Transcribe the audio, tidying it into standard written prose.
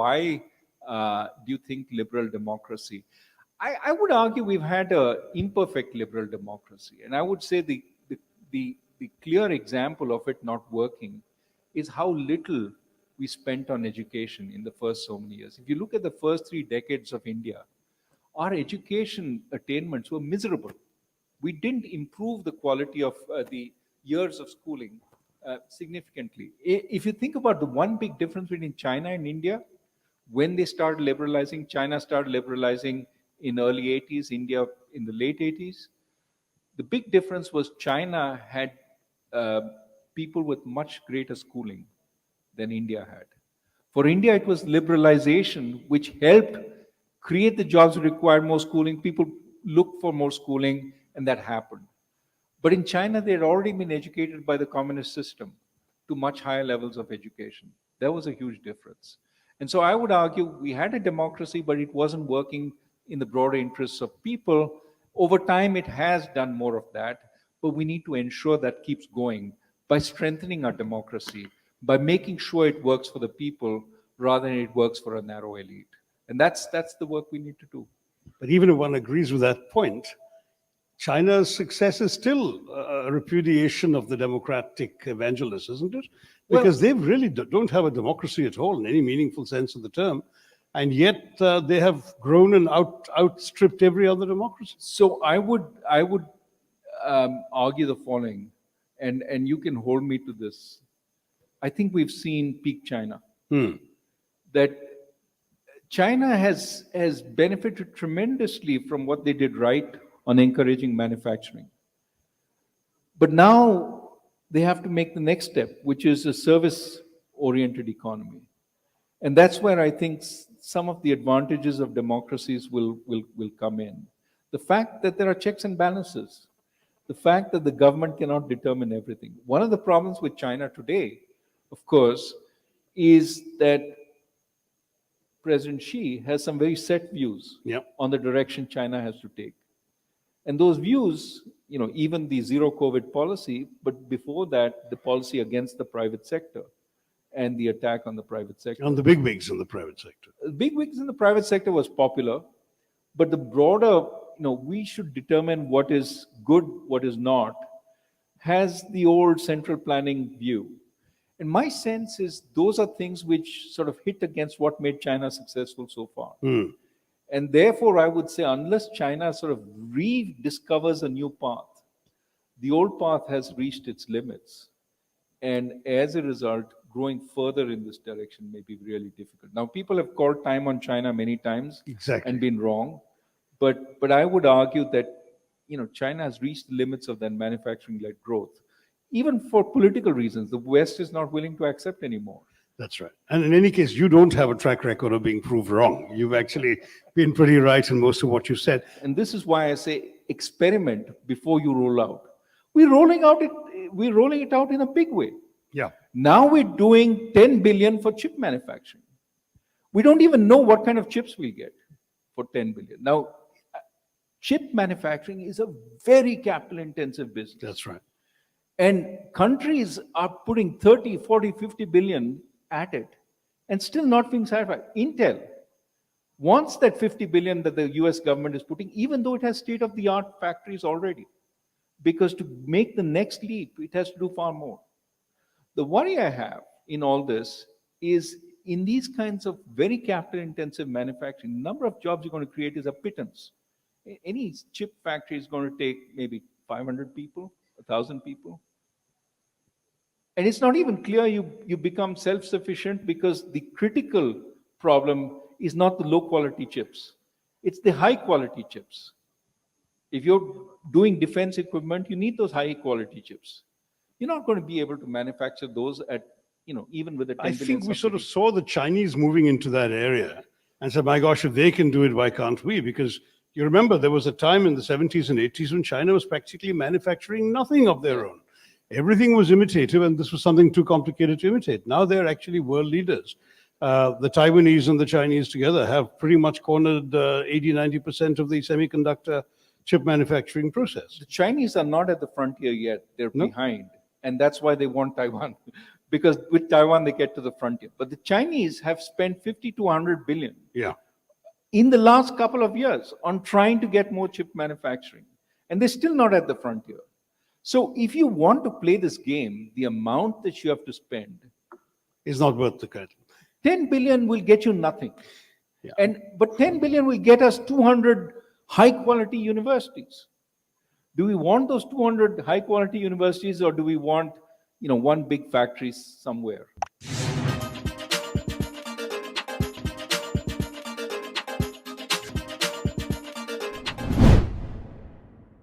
why do you think liberal democracy? I would argue we've had an imperfect liberal democracy. And I would say the clear example of it not working is how little we spent on education in the first so many years. If you look at the first 3 decades of India, our education attainments were miserable. We didn't improve the quality of the years of schooling significantly. If you think about the one big difference between China and India, when they started liberalizing, China started liberalizing in early 80s, India in the late 80s. The big difference was China had people with much greater schooling than India had. For India, it was liberalization which helped create the jobs that required more schooling. People looked for more schooling, and that happened. But in China, they had already been educated by the communist system to much higher levels of education. There was a huge difference. And so I would argue we had a democracy, but it wasn't working in the broader interests of people. Over time, it has done more of that, but we need to ensure that keeps going by strengthening our democracy, by making sure it works for the people rather than it works for a narrow elite. And that's the work we need to do. But even if one agrees with that point, China's success is still a repudiation of the democratic evangelists, isn't it? Because they really don't have a democracy at all in any meaningful sense of the term. And yet they have grown and outstripped every other democracy. So I would argue the following, and you can hold me to this. I think we've seen peak China. That China has benefited tremendously from what they did right on encouraging manufacturing. But now they have to make the next step, which is a service-oriented economy. And that's where I think some of the advantages of democracies will come in. The fact that there are checks and balances, the fact that the government cannot determine everything. One of the problems with China today, of course, is that President Xi has some very set views on the direction China has to take. And those views, even the zero COVID policy, but before that, the policy against the private sector and the attack on the private sector. On the bigwigs in the private sector. The bigwigs in the private sector was popular, but the broader, we should determine what is good, what is not, has the old central planning view. And my sense is those are things which sort of hit against what made China successful so far. And therefore, I would say unless China sort of rediscovers a new path, the old path has reached its limits. And as a result, growing further in this direction may be really difficult. Now, people have called time on China many times and been wrong. But I would argue that China has reached the limits of that manufacturing-led growth. Even for political reasons, the West is not willing to accept anymore. That's right. And in any case, you don't have a track record of being proved wrong. You've actually been pretty right in most of what you said. And this is why I say experiment before you roll out. We're rolling it out in a big way. Yeah. Now we're doing 10 billion for chip manufacturing. We don't even know what kind of chips we get for 10 billion. Now, chip manufacturing is a very capital intensive business. That's right. And countries are putting 30, 40, 50 billion at it and still not being satisfied. Intel wants that 50 billion that the US government is putting, even though it has state-of-the-art factories already. Because to make the next leap, it has to do far more. The worry I have in all this is in these kinds of very capital-intensive manufacturing, the number of jobs you're going to create is a pittance. Any chip factory is going to take maybe 500 people, 1,000 people. And it's not even clear you become self-sufficient because the critical problem is not the low-quality chips. It's the high-quality chips. If you're doing defense equipment, you need those high-quality chips. You're not going to be able to manufacture those at, even with a 10 billion I think we subsidy. sort of saw the Chinese moving into that area and said, my gosh, if they can do it, why can't we? Because you remember there was a time in the 70s and 80s when China was practically manufacturing nothing of their own. Everything was imitative, and this was something too complicated to imitate. Now they're actually world leaders. The Taiwanese and the Chinese together have pretty much cornered 80-90% of the semiconductor chip manufacturing process. The Chinese are not at the frontier yet. They're behind. And that's why they want Taiwan. because with Taiwan they get to the frontier. But the Chinese have spent 50 to 100 billion Yeah. in the last couple of years on trying to get more chip manufacturing, and they're still not at the frontier. So if you want to play this game, the amount that you have to spend, It's not worth the cattle. 10 billion will get you nothing. Yeah. But 10 billion will get us 200 high quality universities. Do we want those 200 high quality universities, or do we want one big factory somewhere?